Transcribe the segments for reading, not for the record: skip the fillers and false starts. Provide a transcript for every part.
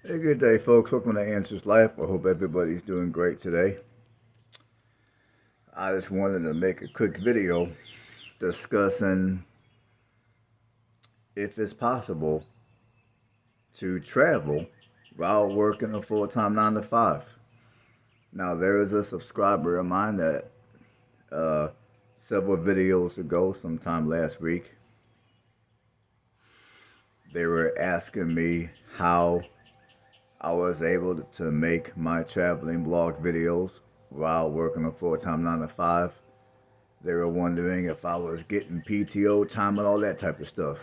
Hey, good day, folks. Welcome to Answers Life. I hope everybody's doing great today. I just wanted to make a quick video discussing if it's possible to travel while working a full-time 9 to 5. Now, there is a subscriber of mine that uh, several videos ago, sometime last week, they were asking me how I was able to make my traveling blog videos while working a full-time 9 to 5. They were wondering if I was getting PTO time and all that type of stuff.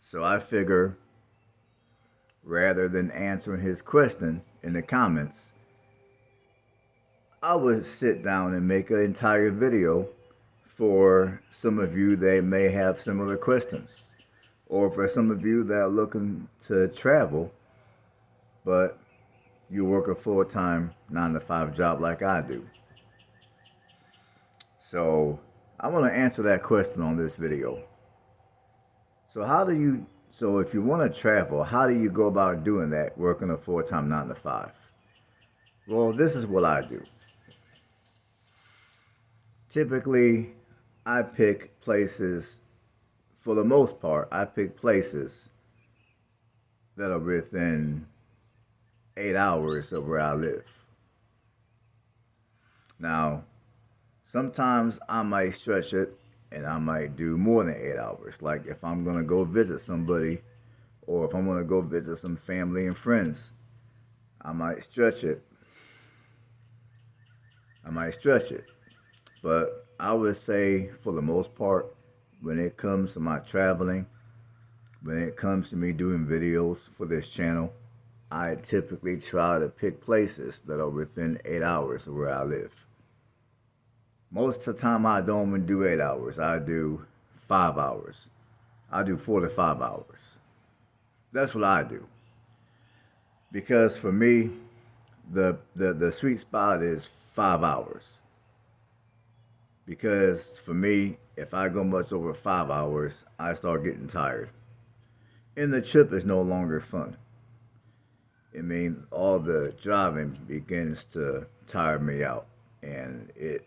So I figure rather than answering his question in the comments, I would sit down and make an entire video for some of you that may have similar questions. Or for some of you that are looking to travel, but you work a full-time 9 to 5 job like I do. So I want to answer that question on this video. So if you want to travel, how do you go about doing that working a full-time 9 to 5? Well, this is what I do. Typically, I pick places, for the most part, I pick places that are within 8 hours of where I live. Now, sometimes I might stretch it and I might do more than 8 hours. Like if I'm going to go visit somebody or if I'm going to go visit some family and friends, I might stretch it. But I would say for the most part, when it comes to my traveling, when it comes to me doing videos for this channel, I typically try to pick places that are within 8 hours of where I live. Most of the time, I don't even do 8 hours. I do 5 hours. I do 4 to 5 hours. That's what I do. Because for me, the sweet spot is 5 hours. Because for me, if I go much over 5 hours, I start getting tired. And the trip is no longer fun. I mean, all the driving begins to tire me out. And it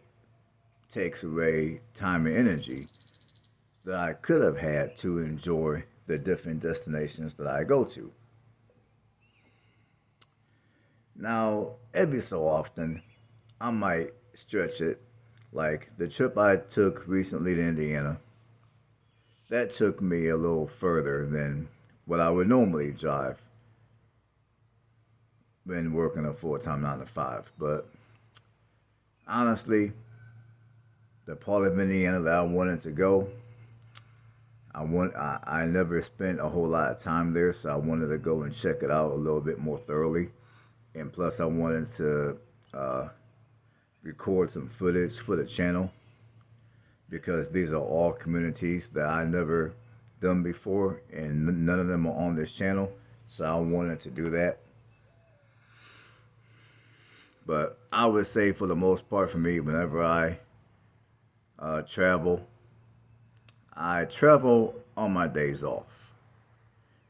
takes away time and energy that I could have had to enjoy the different destinations that I go to. Now, every so often, I might stretch it. Like the trip I took recently to Indiana, that took me a little further than what I would normally drive when working a full-time 9 to 5. But honestly, the part of Indiana that I wanted to go, I never spent a whole lot of time there, so I wanted to go and check it out a little bit more thoroughly. And plus, I wanted to uh, record some footage for the channel because these are all communities that I never done before, and none of them are on this channel. So I wanted to do that. But I would say, for the most part, for me, whenever I travel, I travel on my days off.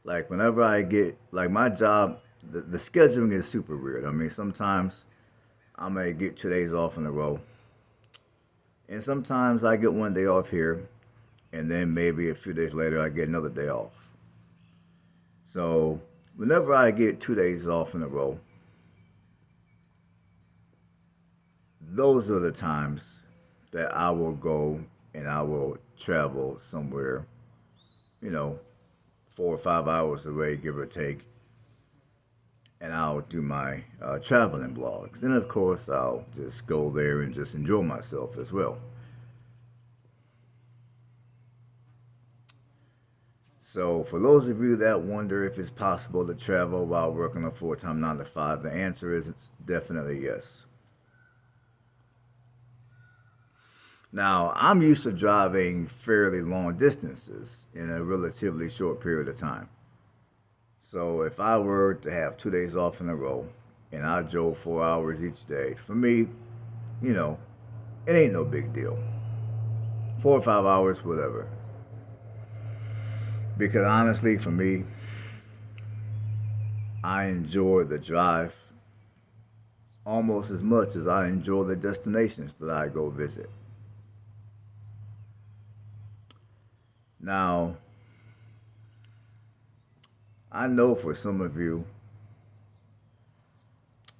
Like whenever I get like my job, the scheduling is super weird. I mean, sometimes I may get 2 days off in a row, and sometimes I get one day off here, and then maybe a few days later I get another day off. So whenever I get 2 days off in a row, those are the times that I will go and I will travel somewhere, you know, 4 or 5 hours away, give or take, and I'll do my traveling blogs. And of course, I'll just go there and just enjoy myself as well. So, for those of you that wonder if it's possible to travel while working a full-time 9 to 5, the answer is it's definitely yes. Now, I'm used to driving fairly long distances in a relatively short period of time. So if I were to have 2 days off in a row and I drove 4 hours each day, for me, you know, it ain't no big deal. 4 or 5 hours, whatever. Because honestly, for me, I enjoy the drive almost as much as I enjoy the destinations that I go visit. Now, I know for some of you,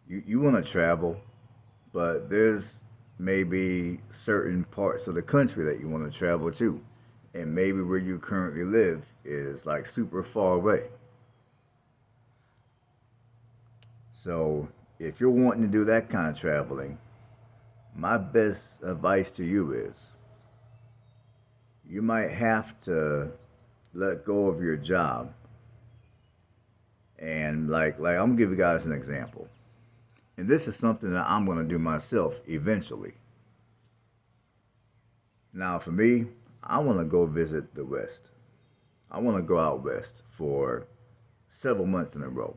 you want to travel, but there's maybe certain parts of the country that you want to travel to. And maybe where you currently live is like super far away. So if you're wanting to do that kind of traveling, my best advice to you is you might have to let go of your job. And like I'm gonna give you guys an example. And this is something that I'm gonna do myself eventually. Now for me, I wanna go visit the West. I wanna go out west for several months in a row.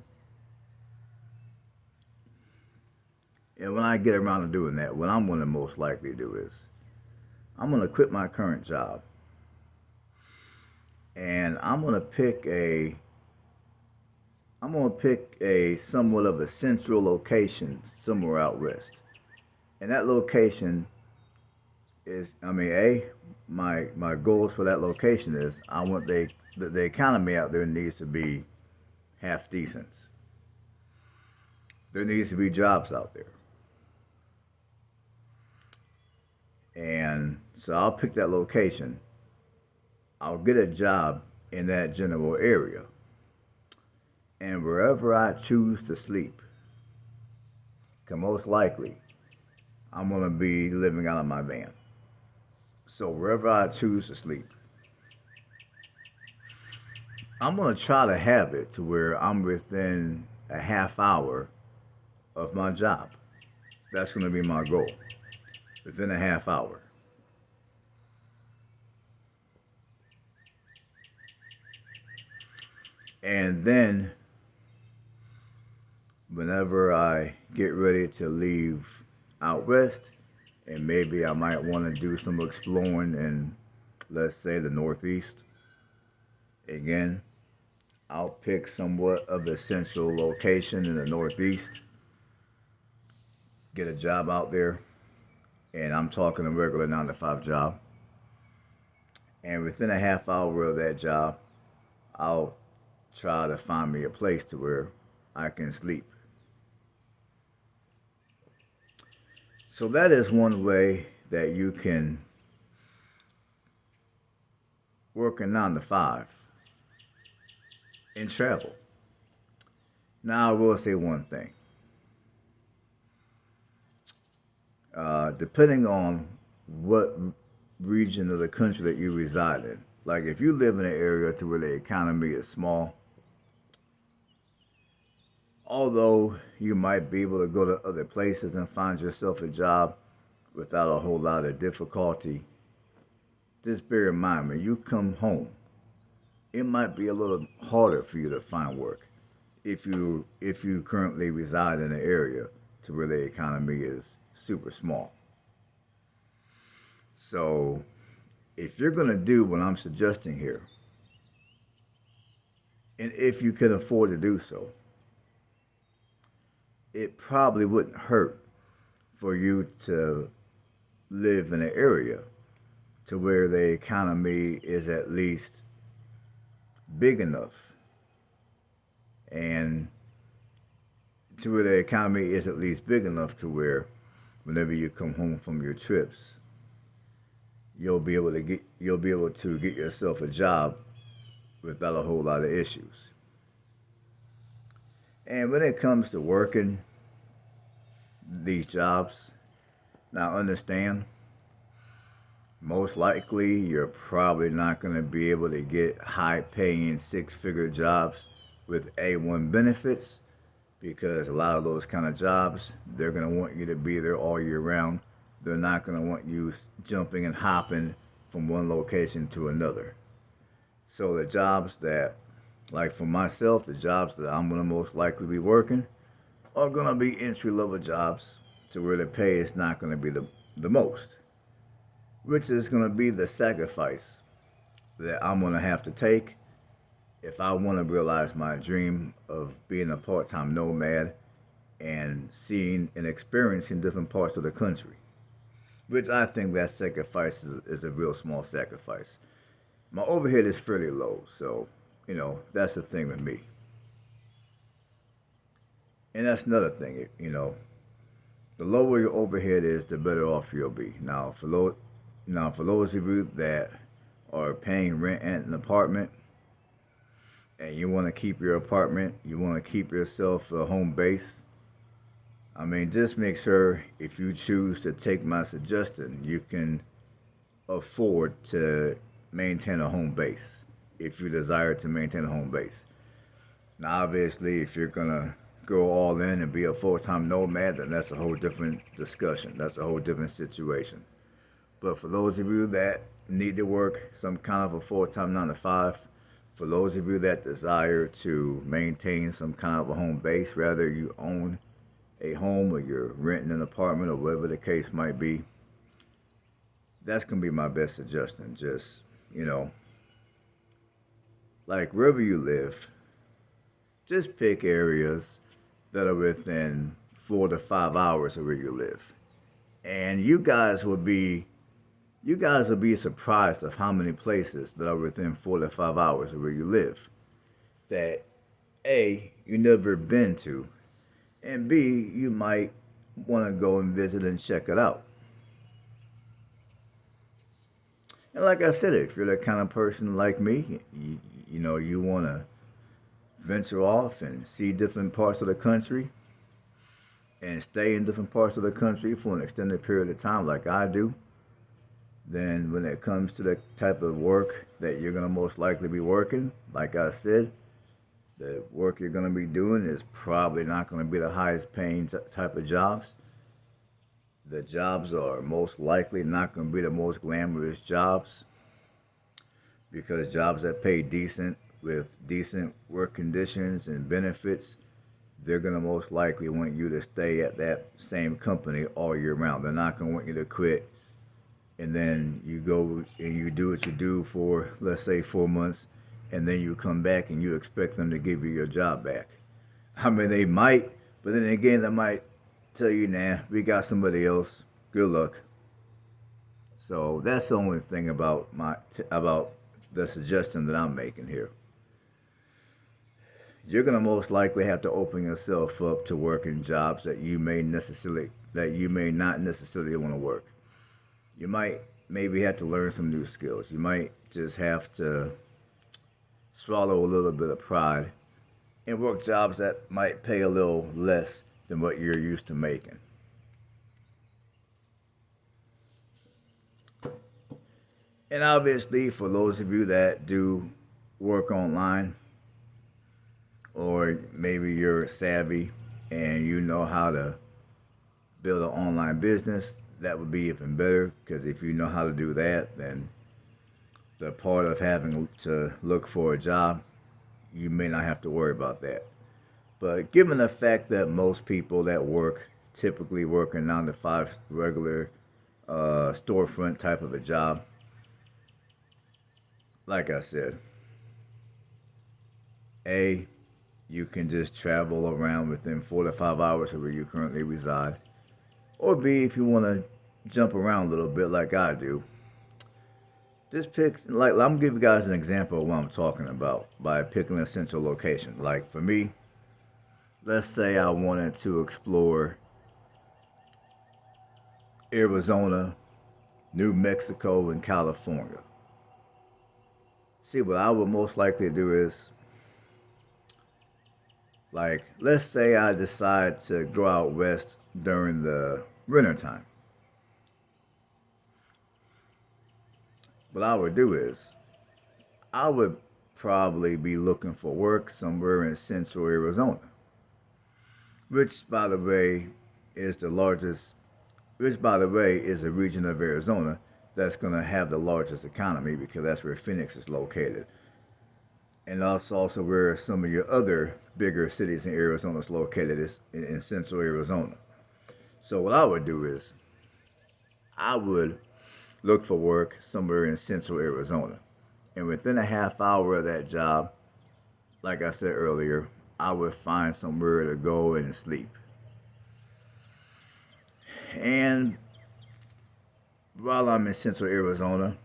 And when I get around to doing that, what I'm gonna most likely do is I'm gonna quit my current job and I'm gonna pick a somewhat of a central location somewhere out west. And that location is, I mean, my goals for that location is I want the economy out there needs to be half decent. There needs to be jobs out there. And so I'll pick that location. I'll get a job in that general area. And wherever I choose to sleep, because most likely I'm going to be living out of my van. So wherever I choose to sleep, I'm going to try to have it to where I'm within a half hour of my job. That's going to be my goal, within a half hour. And then whenever I get ready to leave out west, and maybe I might want to do some exploring in, let's say, the Northeast. Again, I'll pick somewhat of a central location in the Northeast, get a job out there, and I'm talking a regular 9 to 5 job. And within a half hour of that job, I'll try to find me a place to where I can sleep. So that is one way that you can work a 9 to 5 and travel. Now, I will say one thing. Depending on what region of the country that you reside in, like if you live in an area to where the economy is small, although you might be able to go to other places and find yourself a job without a whole lot of difficulty, just bear in mind when you come home, it might be a little harder for you to find work if you currently reside in an area to where the economy is super small. So if you're going to do what I'm suggesting here, and if you can afford to do so, it probably wouldn't hurt for you to live in an area to where the economy is at least big enough, and to where the economy is at least big enough to where whenever you come home from your trips, you'll be able to get yourself a job without a whole lot of issues. And when it comes to working these jobs, now understand, most likely you're probably not going to be able to get high paying 6 figure jobs with A1 benefits, because a lot of those kind of jobs, they're going to want you to be there all year round. They're not going to want you jumping and hopping from one location to another. So the jobs that, like for myself, the jobs that I'm going to most likely be working are going to be entry level jobs to where the pay is not going to be the most, which is going to be the sacrifice that I'm going to have to take if I want to realize my dream of being a part-time nomad and seeing and experiencing different parts of the country, which I think that sacrifice is a real small sacrifice. My overhead is fairly low, so that's the thing with me. And that's another thing, the lower your overhead is, the better off you'll be. For those of you that are paying rent at an apartment and you want to keep your apartment, you want to keep yourself a home base. I mean, just make sure if you choose to take my suggestion, you can afford to maintain a home base if you desire to maintain a home base. Now, obviously, if you're gonna go all in and be a full-time nomad, then that's a whole different discussion. That's a whole different situation. But for those of you that need to work some kind of a full-time 9 to 5, for those of you that desire to maintain some kind of a home base, whether you own a home or you're renting an apartment or whatever the case might be, that's gonna be my best suggestion. Just, like wherever you live, just pick areas that are within 4 to 5 hours of where you live. And you guys will be surprised of how many places that are within 4 to 5 hours of where you live that A, you never been to, and B, you might want to go and visit and check it out. And like I said, if you're the kind of person like me, you want to venture off and see different parts of the country and stay in different parts of the country for an extended period of time, like I do, then when it comes to the type of work that you're going to most likely be working, like I said, the work you're going to be doing is probably not going to be the highest paying type of jobs. The jobs are most likely not going to be the most glamorous jobs because jobs that pay decent with decent work conditions and benefits, they're going to most likely want you to stay at that same company all year round. They're not going to want you to quit and then you go and you do what you do for, let's say, 4 months, and then you come back and you expect them to give you your job back. I mean, they might, but then again, they might tell you, nah, we got somebody else. Good luck. So that's the only thing about the suggestion that I'm making here. You're gonna most likely have to open yourself up to working jobs that you may not necessarily want to work. You might maybe have to learn some new skills. You might just have to swallow a little bit of pride and work jobs that might pay a little less than what you're used to making. And obviously, for those of you that do work online, or maybe you're savvy and you know how to build an online business, that would be even better because if you know how to do that, then the part of having to look for a job, you may not have to worry about that. But given the fact that most people that work typically work a 9 to 5 regular storefront type of a job, like I said, A, you can just travel around within 4 to 5 hours of where you currently reside. Or B, if you want to jump around a little bit like I do, just pick, like, I'm going to give you guys an example of what I'm talking about by picking a central location. Like, for me, let's say I wanted to explore Arizona, New Mexico, and California. See, what I would most likely do is, like, let's say I decide to go out west during the winter time. What I would do is, I would probably be looking for work somewhere in central Arizona, which, by the way, is the largest, which, by the way, is a region of Arizona that's going to have the largest economy because that's where Phoenix is located. And that's also where some of your other bigger cities in Arizona is located, is in central Arizona. So what I would do is I would look for work somewhere in central Arizona. And within a half hour of that job, like I said earlier, I would find somewhere to go and sleep. And while I'm in central Arizona,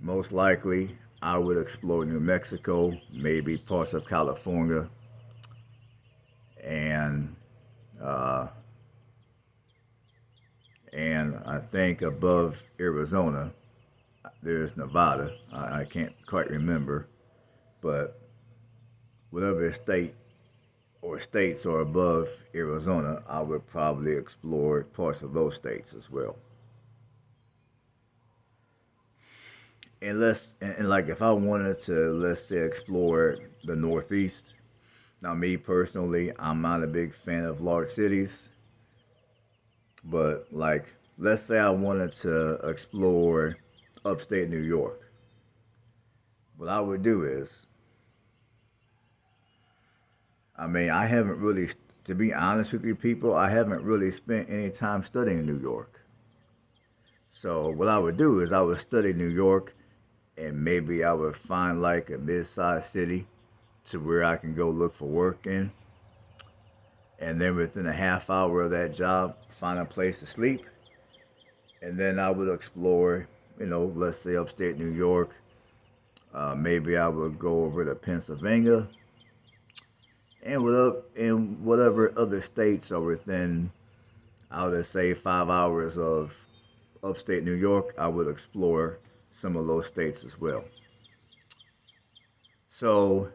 most likely I would explore New Mexico, maybe parts of California, and uh, and I think above Arizona there's Nevada. I can't quite remember, but whatever state or states are above Arizona, I would probably explore parts of those states as well. And like if I wanted to, let's say, explore the Northeast. Now, me personally, I'm not a big fan of large cities, but like let's say I wanted to explore upstate New York. What I would do is, I mean, I haven't really, to be honest with you people, I haven't really spent any time studying New York. So what I would do is I would study New York, and maybe I would find like a mid-sized city to where I can go look for work in, and then within a half hour of that job, find a place to sleep, and then I would explore, let's say upstate New York. Maybe I would go over to Pennsylvania, and whatever other states are within, I would say 5 hours of upstate New York. I would explore some of those states as well. So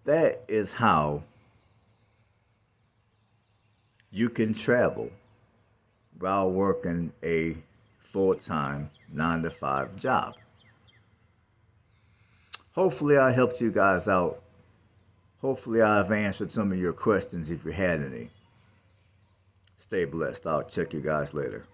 that is how you can travel while working a full-time 9 to 5 job. Hopefully, I helped you guys out. Hopefully, I've answered some of your questions if you had any. Stay blessed. I'll check you guys later.